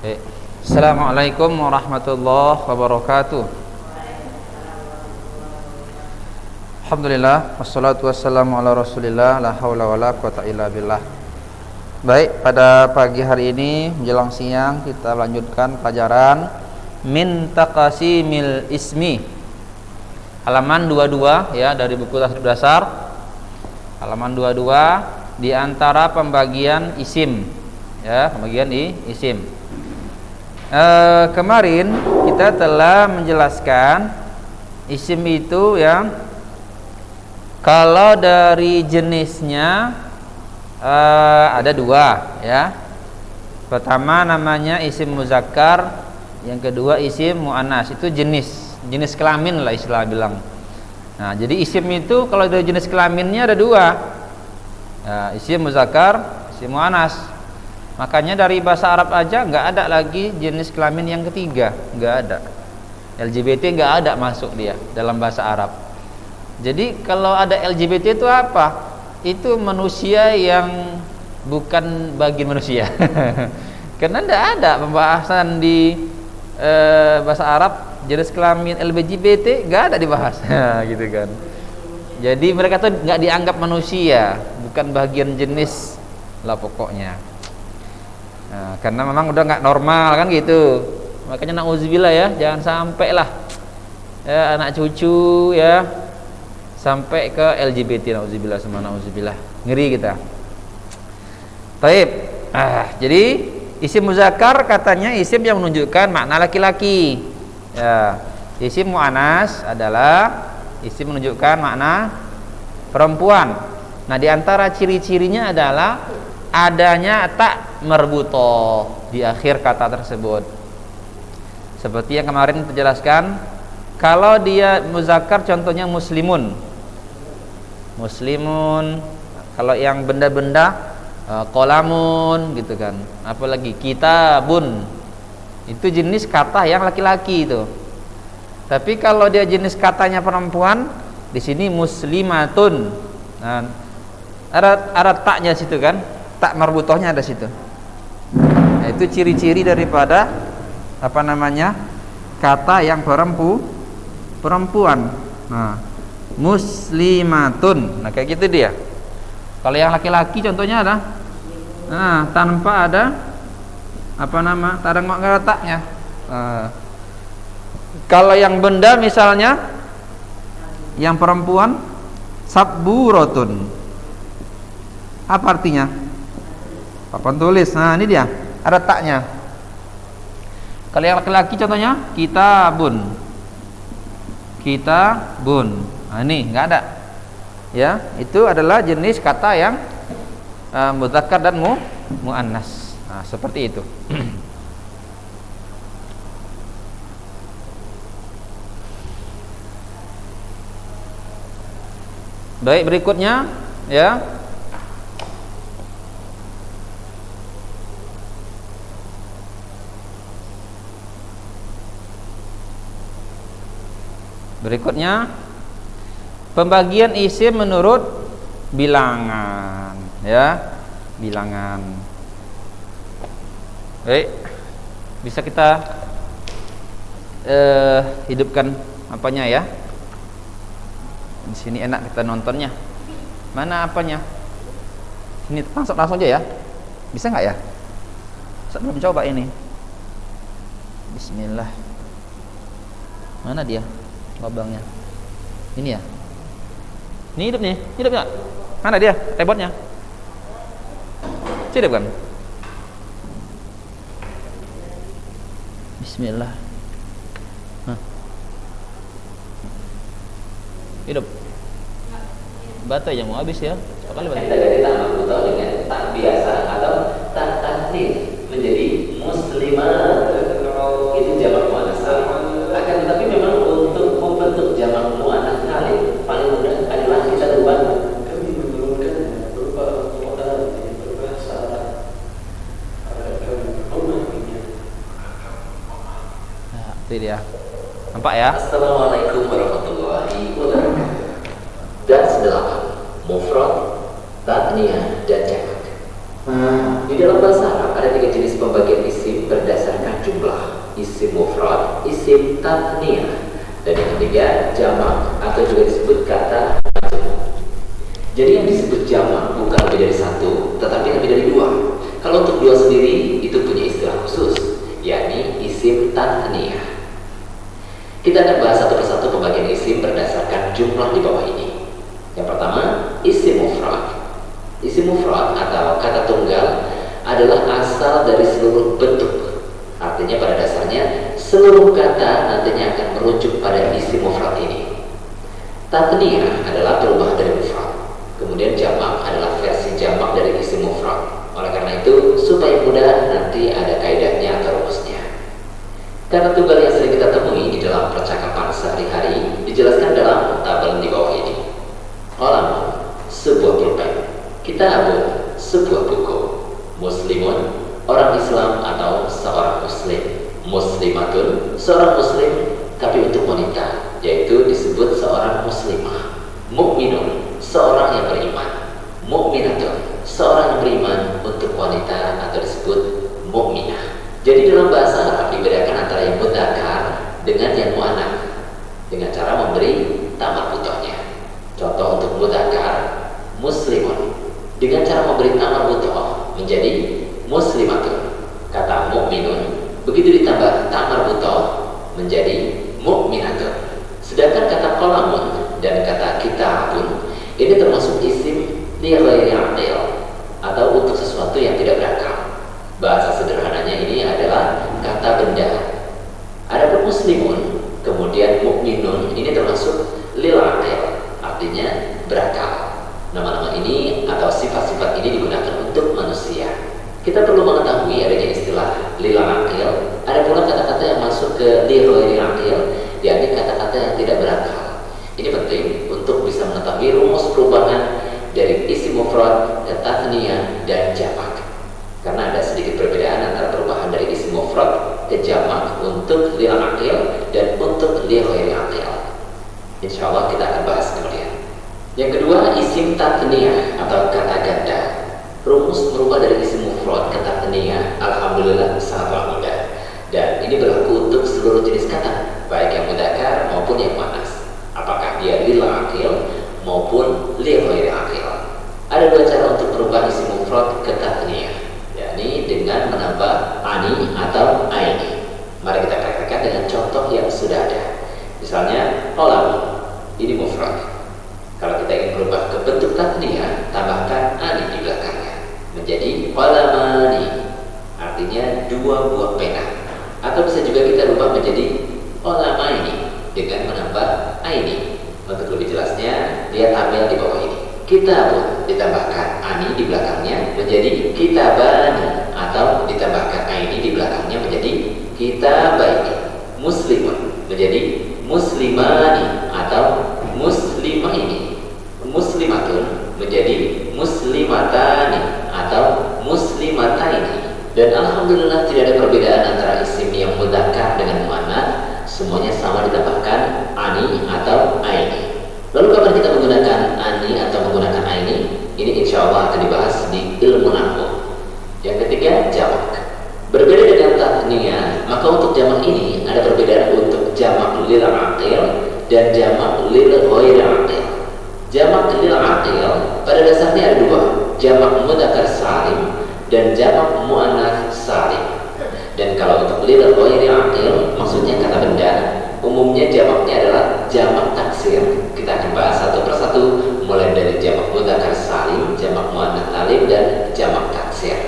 Baik. Assalamualaikum warahmatullahi wabarakatuh. Alhamdulillah wassalatu wassalamu ala Rasulillah la haula wala quwata illa billah. Baik, pada pagi hari ini menjelang siang kita lanjutkan pelajaran min taqasimil ismi. Halaman 22 ya, dari buku Tasrif Dasar. Halaman 22 di antara pembagian isim. Ya, pembagian isim. Kemarin kita telah menjelaskan isim itu ya, kalau dari jenisnya ada dua ya. Pertama namanya isim muzakkar, yang kedua isim muannas. Itu jenis kelamin lah istilah bilang. Nah, jadi isim itu kalau dari jenis kelaminnya ada dua. Nah, isim muzakkar, isim muannas. Makanya dari bahasa Arab aja nggak ada lagi jenis kelamin yang ketiga, nggak ada. LGBT nggak ada masuk dia dalam bahasa Arab. Jadi kalau ada LGBT itu apa? Itu manusia yang bukan bagian manusia. Karena nggak ada pembahasan di bahasa Arab jenis kelamin LGBT, nggak ada dibahas, gitu kan. Jadi mereka tuh nggak dianggap manusia, bukan bagian jenis lah pokoknya. Nah, karena memang udah nggak normal kan gitu. Makanya nauzubillah ya, jangan sampai lah ya, anak cucu ya sampai ke LGBT, nauzubillah sama nauzubillah. Ngeri kita. Baik. Jadi isim muzakkar katanya isim yang menunjukkan makna laki-laki. Ya, isim muannas adalah isim menunjukkan makna perempuan. Nah, di antara ciri-cirinya adalah adanya tak marbutoh di akhir kata tersebut. Seperti yang kemarin terjelaskan, kalau dia muzakkar contohnya muslimun. Muslimun. Kalau yang benda-benda qalamun gitu kan. Apalagi kitabun. Itu jenis kata yang laki-laki itu. Tapi kalau dia jenis katanya perempuan, di sini muslimatun. Nah, ada taknya situ kan? Tak marbutohnya ada situ. Nah, itu ciri-ciri daripada apa namanya? Kata yang perempuan. Nah, muslimatun. Nah, kayak gitu dia. Kalau yang laki-laki contohnya ada tanpa ada apa nama? Tak ada taknya. Kalau yang benda misalnya yang perempuan sabburatun. Apa artinya? Papan tulis. Nah, ini dia. Ada taknya. Kalau yang laki-laki contohnya kitabun. Kitabun. Nah, ini enggak ada. Ya, itu adalah jenis kata yang mudzakkar dan muannas. Nah, seperti itu. Baik, berikutnya ya. Berikutnya pembagian isim menurut bilangan ya, bilangan. Baik, bisa kita hidupkan apanya ya. Di sini enak kita nontonnya. Mana apanya? Sini langsung aja ya. Bisa nggak ya? Saya belum coba ini. Bismillah. Mana dia? Lubangnya ini ya, ini hidup nggak? Mana dia keyboardnya? Hidup kan? Bismillah. Hidup. Baterai yang mau habis ya. Sekali Kita ganti tak marbutoh dengan tak biasa atau tak tahrif menjadi muslimat. Itu jamak muannas salim. Akan tetapi memang untuk membentuk jamak muannas salim paling mudah adalah kita rubah. Kami menurunkan berupa berbahasa Nah, itu dia. Nampak ya? Assalamualaikum warahmatullahi wabarakatuh. Dars 8 mufrad, tatniyah dan jamak. Di dalam bahasa Arab ada 3 jenis pembagian isim berdasarkan jumlah, isim mufrad, isim tathniyah. Dan yang ketiga jamak atau juga disebut kata majmuk. Jadi yang disebut jamak bukan lebih dari satu, tetapi lebih dari dua. Kalau untuk dua sendiri itu punya istilah khusus, yakni isim tathniyah. Kita akan bahas satu persatu pembagian isim berdasarkan jumlah di bawah ini. Yang pertama, isim mufrad. Isim mufrad atau kata tunggal adalah asal dari seluruh bentuk. Artinya pada dasarnya seluruh kata nantinya akan merujuk pada isim mufrad ini. Tathniyah adalah perubahan dari mufrad. Kemudian jamak adalah versi jamak dari isim mufrad. Oleh karena itu, supaya mudah nanti ada kaidahnya atau rumusnya. Kata tunggal yang sering kita temui di dalam percakapan sehari-hari dijelaskan dalam tabel di bawah ini. Qalamun, sebuah pulpen. Kitabun, sebuah buku. Muslimun, orang Islam atau seorang muslim. Muslimatun, seorang muslim tapi untuk wanita, yaitu disebut seorang muslimah. Mukminun, seorang yang beriman. Mukminatun, seorang yang beriman untuk wanita atau disebut mukminah. Jadi dalam bahasa Arab dibedakan antara yang mudzakkar dengan yang muannats dengan cara memberi tamak butohnya. Contoh untuk mudzakkar, muslimun, dengan cara memberi tamak butoh menjadi muslimatun. Kata mukminun begitu ditambah tamar butoh menjadi mukminatun. Sedangkan kata qalamun dan kata kitabun ini termasuk isim li ghairi aqil atau untuk sesuatu yang tidak berakal. Bahasa sederhananya ini adalah kata benda. Adapun muslimun kemudian mukminun ini termasuk lil aqil, artinya berakal. Nama-nama ini atau sifat-sifat ini digunakan untuk manusia. Kita perlu mengetahui adanya istilah lil aqil. Ada pula kata-kata yang masuk ke li ghairi aqil, yakni kata-kata yang tidak berakal. Ini penting untuk bisa mengetahui rumus perubahan dari isim mufrad ke tathniyah dan jamak. Karena ada sedikit perbedaan antara perubahan dari isim mufrad ke jamak untuk lil aqil dan untuk li ghairi aqil. Insyaallah kita akan bahas kemudian. Yang kedua, isim tathniyah atau kata ganda. Rumus merubah dari isim mufrad ke tathniyah alhamdulillah sangatlah mudah. Dan ini berlaku untuk seluruh jenis kata, baik yang mudzakkar maupun yang muannats. Apakah dia lil aqil maupun li ghairi aqil. Ada dua cara untuk merubah isim mufrad ke tathniyah, yakni dengan menambah ani atau aini. Mari kita praktekkan dengan contoh yang sudah ada. Misalnya qalam, ini mufrad. Kalau kita ingin merubah ke bentuk tathniyah, tambahkan ani di belakangnya menjadi qalamani, artinya dua buah pena. Atau bisa juga kita rubah menjadi qalamaini dengan menambah aini. Untuk lebih jelasnya, lihat tabel di bawah ini. Kitabun ditambahkan ani di belakangnya menjadi kitabani, atau ditambahkan aini di belakangnya menjadi kitabaini. Muslimun menjadi muslimani atau muslimaini. Muslimatun menjadi muslimatani atau muslimataini. Dan alhamdulillah tidak ada perbedaan antara isim yang mudzakkar dengan muannats, semuanya sama ditambahkan ani atau aini. Lalu kapan kita menggunakan ani atau menggunakan aini? Ini insya Allah akan dibahas di ilmu nahwu. Yang ketiga, jamak. Berbeda dengan tathniyah, maka untuk jamak ini ada perbedaan untuk jamak lil aqil dan jamak lil ghairi aqil. Jamak lil aqil pada dasarnya ada dua, jamak mudzakkar salim dan jamak muannats salim. Dan kalau untuk lil ghairi aqil maksudnya kata benda, umumnya jamaknya adalah jamak taksir. Kita akan bahas satu persatu mulai dari jamak mudzakkar salim, jamak muannats salim dan jamak taksir.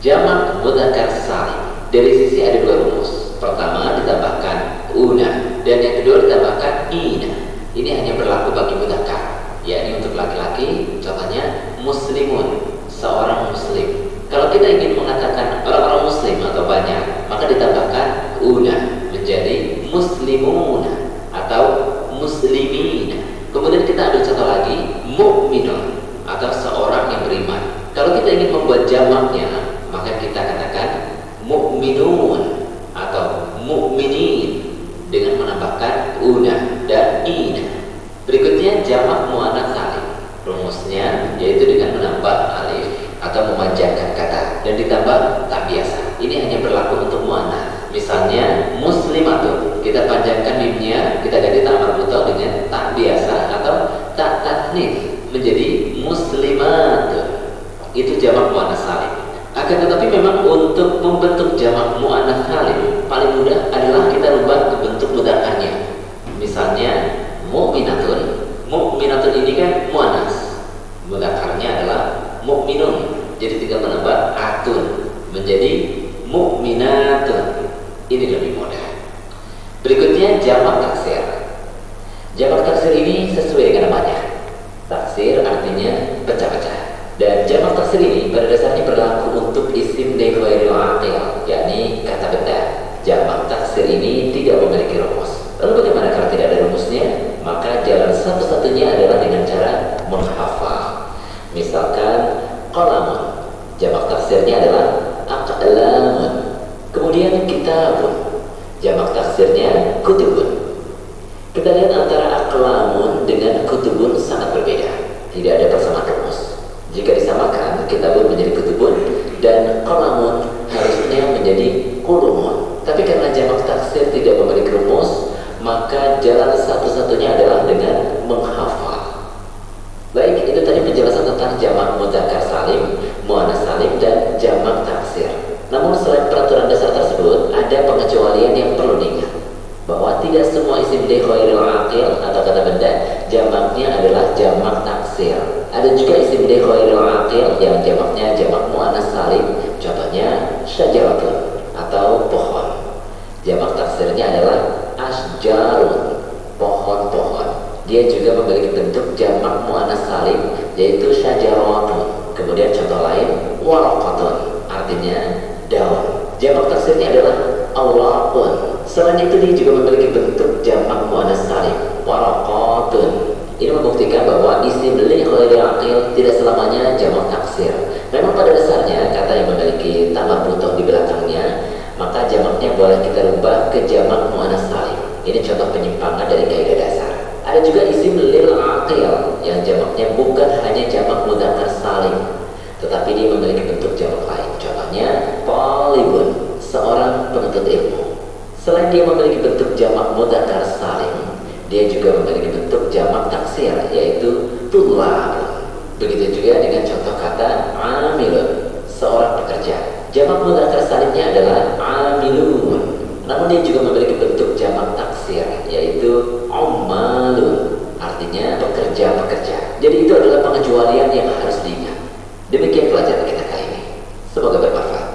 Jamak mudzakkar salim dari sisi ada dua rumus. Pertama ditambahkan una dan yang kedua ditambahkan ina. Ini hanya berlaku bagi mudzakkar, yakni untuk laki-laki contohnya muslimun, seorang muslim. Kalau kita ingin mengatakan orang-orang muslim atau banyak, maka ditambahkan una menjadi muslimuna atau muslimina. Kemudian kita ambil contoh lagi, mukminun atau seorang yang beriman. Kalau kita ingin membuat jamaknya, maka kita katakan mukminun atau mukminin dengan menambahkan una dan ina. Berikutnya jamak muannats salim. Rumusnya yaitu dengan menambah alif atau memanjangkan kata dan ditambah tak biasa. Ini hanya berlaku untuk muannats. Misalnya muslimatun, kita panjangkan mimnya, kita ganti tak marbutoh dengan tak biasa atau tak tasnif menjadi muslimatun. Itu jamak muannats salim. Akan tetapi memang untuk membentuk jamak muannats salim paling mudah adalah kita rubah ke bentuk mudzakarnya. Misalnya mukminatun. Mukminatun ini kan muannats. Mudzakarnya adalah mukminun. Jadi tinggal menambah atun menjadi mukminatun. Ini lebih mudah. Berikutnya jamak taksir. Jamak taksir ini sesuai dengan namanya. Taksir artinya pecah-pecah. Dan jamak taksir ini pada dasarnya berlaku untuk isim li ghairil aqil, yakni kata benda. Jamak taksir ini tidak memiliki rumus. Lalu bagaimana kalau tidak ada rumusnya? Maka jalan satu-satunya adalah dengan cara menghafal. Misalkan qalamun, jamak taksirnya adalah aqlamun. Kemudian kitabun, jamak taksirnya kutubun. Kita lihat antara aqlamun dengan kutubun sangat berbeda. Tidak ada persamaan rumus. Jika disamakan, kitabun menjadi kutubun dan qalamun harusnya menjadi qulumun. Tapi karena jamak taksir tidak memiliki rumus, maka jalan satu-satunya adalah dengan menghafal. Baik, itu tadi penjelasan tentang jamak mudzakkar salim, muannats salim dan jamak taksir. Namun selain peraturan dasar tersebut, ada pengecualian yang perlu diingat, bahwa tidak semua isim li ghairil aqil atau kata benda jamaknya adalah jamak taksir. Ada juga isim li ghairil aqil yang jamaknya jamak muannats salim. Contohnya syajaratun atau pohon. Jamak taksirnya adalah asjarun, pohon-pohon. Dia juga memiliki bentuk jamak muannats salim, yaitu syajaratun. Kemudian contoh lain waraqatun, artinya daun. Jamak taksirnya adalah awlaqun. Selain itu dia juga memiliki bentuk jamak muannats salim, waraqatun. Ini membuktikan bahwa isim li ghairil aqil tidak selamanya jamak taksir. Memang pada dasarnya kata yang memiliki ta marbutoh di belakangnya, maka jamaknya boleh kita rubah ke jamak muannats salim. Ini contoh penyimpangan dari kaidah dasar. Ada juga isim lil aqil yang jamaknya bukan hanya jamak mudzakkar salim, tetapi dia memiliki bentuk jamak lain. Contohnya talibun, seorang penuntut ilmu. Selain dia memiliki bentuk jamak mudzakkar salim, dia juga memiliki bentuk jamak taksir, yaitu tullab. Begitu juga dengan contoh kata amilun, seorang pekerja. Jamak mudzakkar salimnya adalah amilun. Namun dia juga memiliki bentuk jamak taksir, yaitu ummalun, artinya pekerja-pekerja. Jadi itu adalah pengecualian yang harus diingat. Demikian pelajaran kita kali ini. Semoga bermanfaat.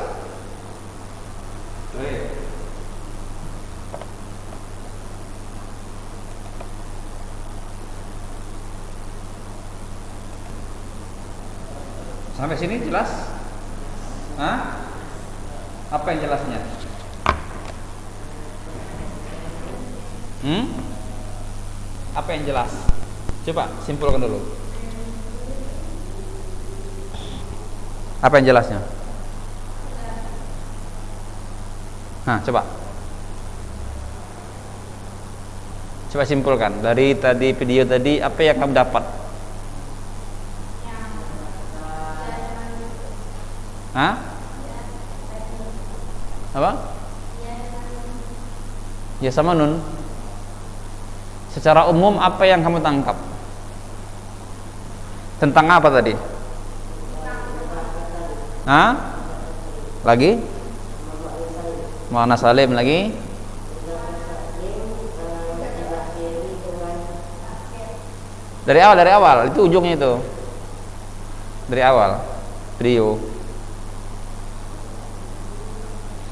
Sampai sini jelas? Hah? Apa yang jelasnya? Apa yang jelas? Coba simpulkan dulu. Apa yang jelasnya? Nah, coba. Coba simpulkan. Dari tadi video tadi apa yang kamu dapat? Hah? Apa? Ya sama nun. Secara umum apa yang kamu tangkap? Tentang apa tadi? Hah? Lagi? Muannats salim lagi? Dari awal itu ujungnya itu. Dari awal video.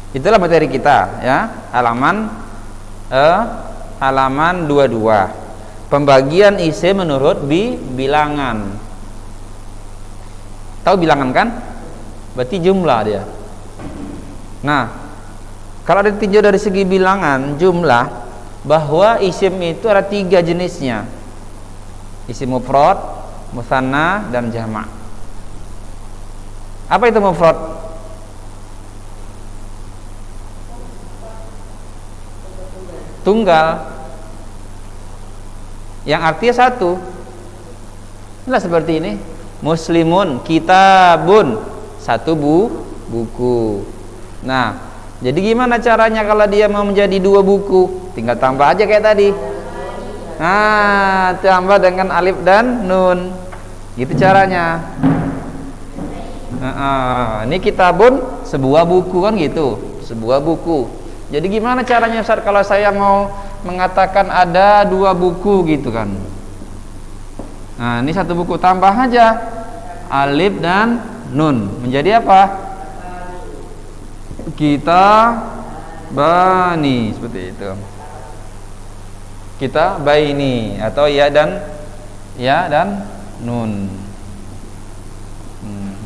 Itulah materi kita ya, halaman 22. Pembagian isim menurut bilangan. Tahu bilangan kan? Berarti jumlah dia. Nah, kalau ditinjau dari segi bilangan jumlah, bahwa isim itu ada 3 jenisnya. Isim mufrad, mutsanna, dan jamak. Apa itu mufrad? Tunggal yang artinya satu. Inilah seperti ini. Muslimun, kitabun, satu buku. Nah, Jadi gimana caranya kalau dia mau menjadi 2 buku? Tinggal tambah aja kayak tadi. Nah, tambah dengan alif dan nun. Gitu caranya. Ini kitabun, sebuah buku kan gitu, sebuah buku. Jadi gimana caranya Ustaz kalau saya mau mengatakan ada 2 buku gitu kan? Nah, ini 1 buku, tambah aja alif dan nun menjadi apa? Kita bani, seperti itu. Kita baini atau ya dan nun.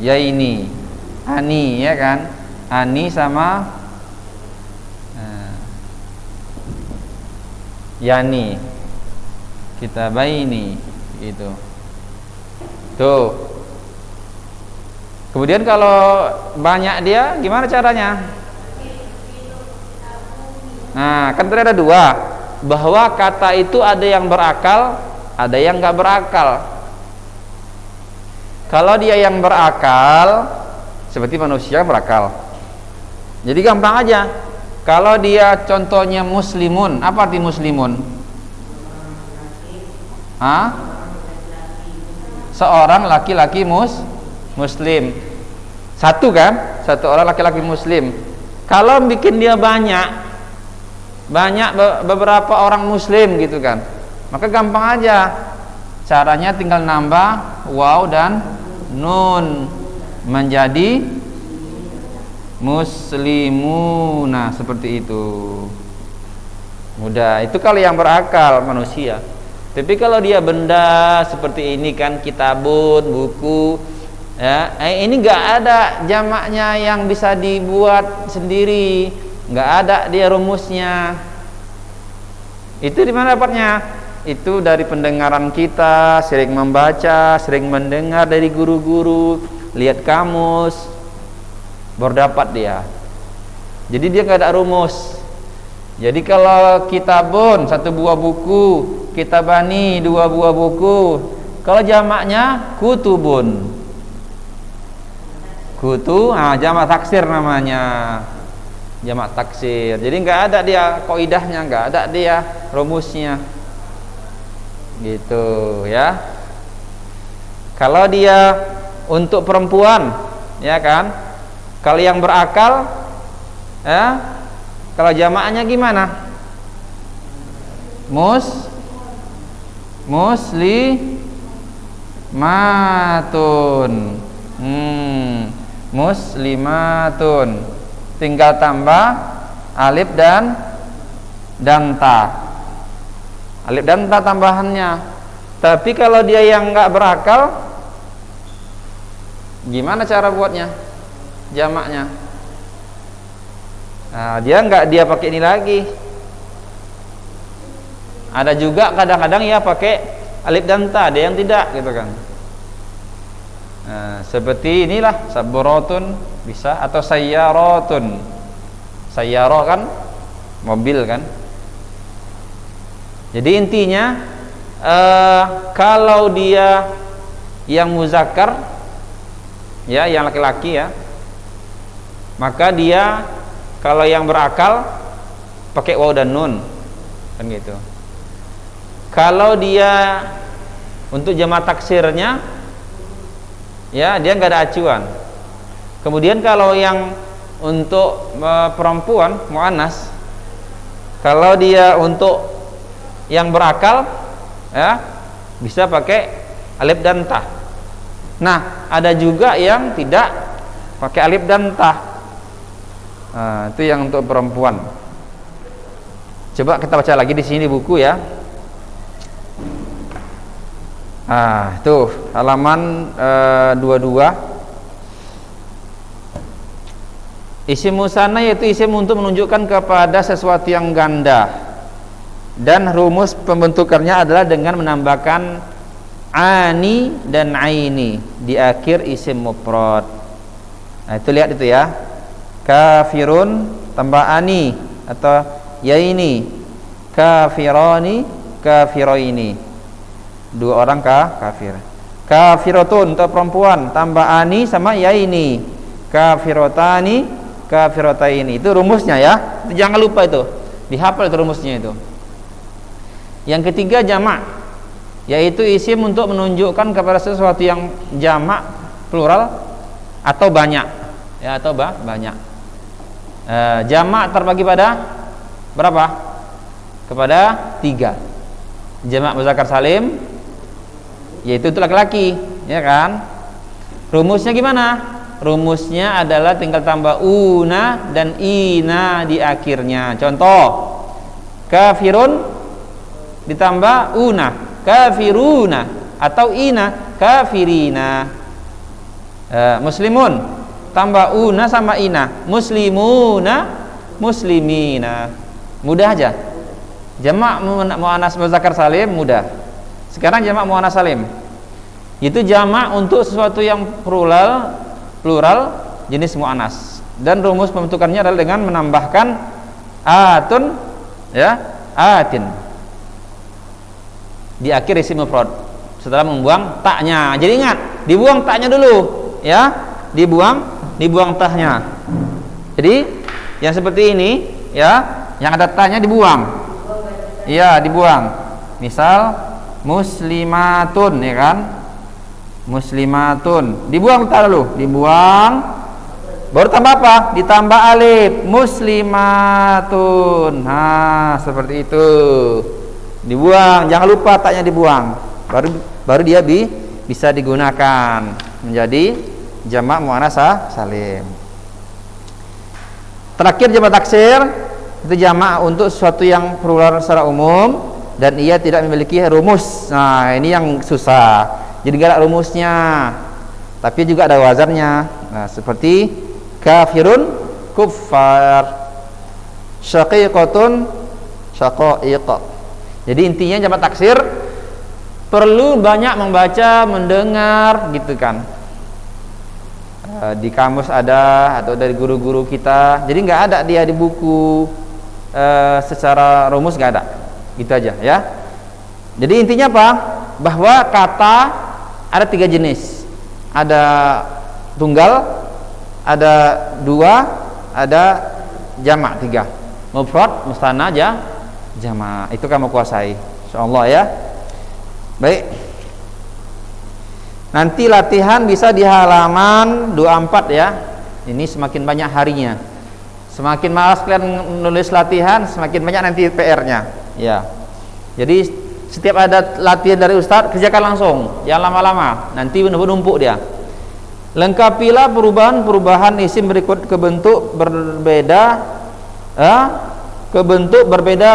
Ya ini ani, ya kan? Ani sama yani. Kita baini gitu. Tuh. Kemudian kalau banyak dia gimana caranya? Nah, kan tadi ada 2, bahwa kata itu ada yang berakal, ada yang nggak berakal. Kalau dia yang berakal, seperti manusia berakal, jadi gampang aja. Kalau dia contohnya muslimun, apa arti muslimun? Seorang laki-laki muslim. 1 kan? 1 orang laki-laki muslim. Kalau bikin dia banyak beberapa orang muslim gitu kan, maka gampang aja. Caranya tinggal nambah waw dan nun menjadi muslimuna, seperti itu. Mudah. Itu kalau yang berakal manusia. Tapi kalau dia benda seperti ini kan, kitabun, buku, ya, ini nggak ada jamaknya yang bisa dibuat sendiri, nggak ada dia rumusnya. Itu di mana dapatnya? Itu dari pendengaran kita, sering membaca, sering mendengar dari guru-guru, lihat kamus, baru dapat dia. Jadi dia nggak ada rumus. Jadi kalau kitabun 1 buah buku, kitabani 2 buah buku. Kalau jamaknya kutubun. Jamak taksir namanya. Jamak taksir. Jadi nggak ada dia kaidahnya, nggak ada dia rumusnya. Gitu ya. Kalau dia untuk perempuan, ya kan? Kalau yang berakal, ya. Kalau jamaknya gimana? Muslimatun. Muslimatun. Tinggal tambah alif dan ta. Alif dan ta tambahannya. Tapi kalau dia yang nggak berakal, gimana cara buatnya? Jamaknya. Nah, dia pakai ini lagi. Ada juga kadang-kadang ya pakai alif dan ta, ada yang tidak gitu kan. Nah, seperti inilah saburatun bisa, atau sayyaratun. Sayyarah kan mobil kan. Jadi intinya kalau dia yang muzakkar, ya yang laki-laki ya, maka dia kalau yang berakal pakai waw dan nun kan gitu. Kalau dia untuk jamak taksirnya, ya dia nggak ada acuan. Kemudian kalau yang untuk perempuan muannas, kalau dia untuk yang berakal, ya bisa pakai alif dan ta. Nah, ada juga yang tidak pakai alif dan ta. Nah, itu yang untuk perempuan. Coba kita baca lagi di sini buku ya. Tuh halaman 22. Isim musanna yaitu isim untuk menunjukkan kepada sesuatu yang ganda, dan rumus pembentukannya adalah dengan menambahkan ani dan aini di akhir isim mufrad. Nah, itu lihat itu ya. Kafirun tambah ani atau yaini, kafirani, kafiroini, 2 orang kafir. Kafiratun untuk perempuan tambah ani sama yaini, kafirotani, kafirataini. Itu rumusnya ya. Itu jangan lupa itu. Dihafal itu rumusnya itu. Yang ketiga jamak, yaitu isim untuk menunjukkan kepada sesuatu yang jamak, plural atau banyak. Ya, atau banyak. Jamak terbagi pada berapa? Kepada 3. Jamak muzakkar salim, yaitu itu laki-laki, ya kan? Rumusnya gimana? Rumusnya adalah tinggal tambah una dan ina di akhirnya. Contoh, kafirun ditambah una, kafiruna, atau ina, kafirina. Muslimun tambah una sama ina, muslimuna, muslimina. Mudah aja. Jamak muannas muzakkar salim mudah. Sekarang jamak muannas salim, itu jamak untuk sesuatu yang plural jenis muannas, dan rumus pembentukannya adalah dengan menambahkan atun, ya, atin di akhir isim mufrad setelah membuang taknya. Jadi ingat, dibuang taknya dulu, ya, dibuang tahnya. Jadi yang seperti ini, ya, yang ada taknya dibuang. Iya, dibuang. Misal muslimatun, ya kan? Muslimatun. Dibuang tak dulu, dibuang. Baru tambah apa? Ditambah alif, muslimatun. Nah, seperti itu. Dibuang, jangan lupa taknya dibuang. Baru dia bisa digunakan menjadi jamak muannas salim. Terakhir jamak taksir, itu jamak untuk sesuatu yang plural secara umum dan ia tidak memiliki rumus. Nah, ini yang susah. Jadi gak ada rumusnya, tapi juga ada wazannya. Nah, seperti kafirun, kuffar, syaqiqatun, syaqaiq. Jadi intinya jamak taksir perlu banyak membaca, mendengar, gitu kan. Di kamus ada atau dari guru-guru kita. Jadi nggak ada dia di buku secara rumus, nggak ada. Gitu aja ya. Jadi intinya apa? Bahwa kata ada 3 jenis. Ada tunggal, ada 2, ada jamak 3. Mufrad, mustanna, jamak. Itu kamu kuasai, insyaallah ya. Baik. Nanti latihan bisa di halaman 24 ya. Ini semakin banyak harinya. Semakin malas kalian nulis latihan, semakin banyak nanti PR-nya. Ya. Jadi setiap ada latihan dari Ustadz, kerjakan langsung, jangan lama-lama, nanti menumpuk dia. Lengkapilah perubahan isim berikut ke bentuk berbeda,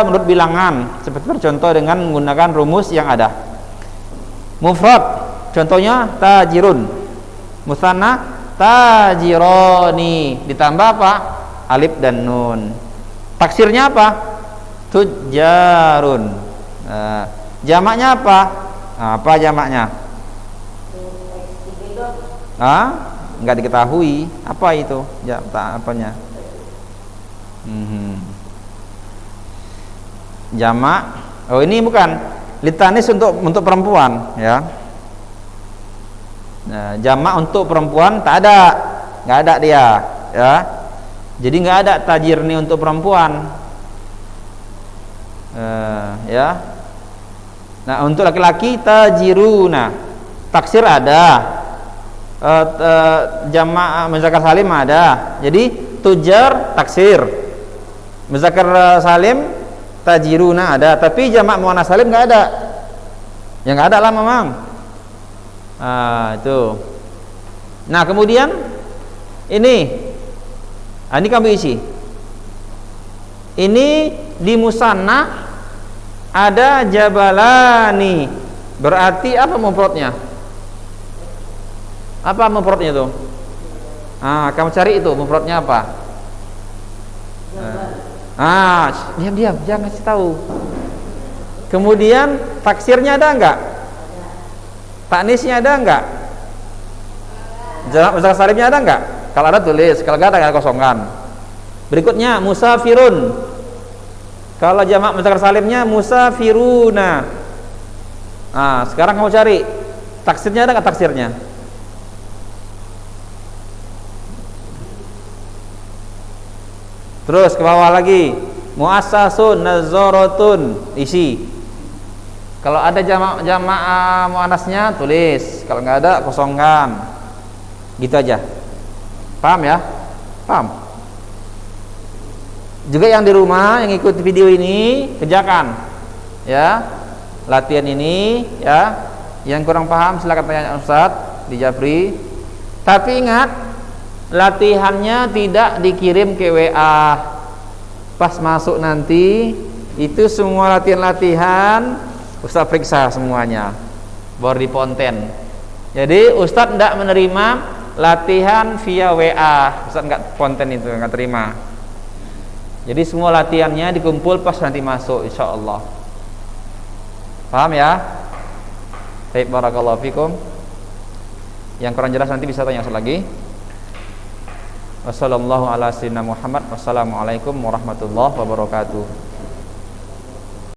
menurut bilangan, seperti bercontoh dengan menggunakan rumus yang ada. Mufrad, contohnya tajirun. Musanna tajironi, ditambah apa? Alif dan nun. Taksirnya apa? Tujarun. Jamaknya apa? Apa jamaknya? Enggak diketahui. Apa itu? Apanya? Jamak. Oh, ini bukan litanis untuk perempuan, ya. Nah, jamak untuk perempuan tak ada, nggak ada dia, ya. Jadi nggak ada tajirni untuk perempuan, ya. Nah, untuk laki-laki tajiruna, taksir ada, jamak muzakkar salim ada. Jadi tujar taksir, muzakkar salim tajiruna ada, tapi jamak muannas salim nggak ada. Yang nggak ada lah memang. Itu. Nah, kemudian ini kamu isi. Ini di musanna ada jabalani. Berarti apa mufradnya? Apa mufradnya itu? Kamu cari itu mufradnya apa? Diam, jangan kasih tahu. Kemudian taksirnya ada enggak? Taknisnya ada enggak? Jamak muzakkar salimnya ada enggak? Kalau ada tulis, kalau enggak ada kosongan. Berikutnya musafirun. Kalau jamak muzakkar salimnya musafiruna. Sekarang kamu cari taksirnya ada enggak taksirnya? Terus ke bawah lagi, muassasun nazaratun, isi. Kalau ada jamak muannasnya tulis, kalau nggak ada kosongkan. Gitu aja. Paham ya? Paham? Juga yang di rumah yang ikut video ini kerjakan. Ya. Latihan ini ya. Yang kurang paham silakan tanya Ustaz di Japri. Tapi ingat, latihannya tidak dikirim ke WA. Pas masuk nanti itu semua latihan Ustaz periksa semuanya baru di ponten. Jadi Ustaz tidak menerima latihan via WA. Ustaz nggak ponten itu, nggak terima. Jadi semua latihannya dikumpul pas nanti masuk, insya Allah. Paham ya? Baik, barakallahu fikum. Yang kurang jelas nanti bisa tanya lagi. Wassalamualaikum warahmatullahi wabarakatuh.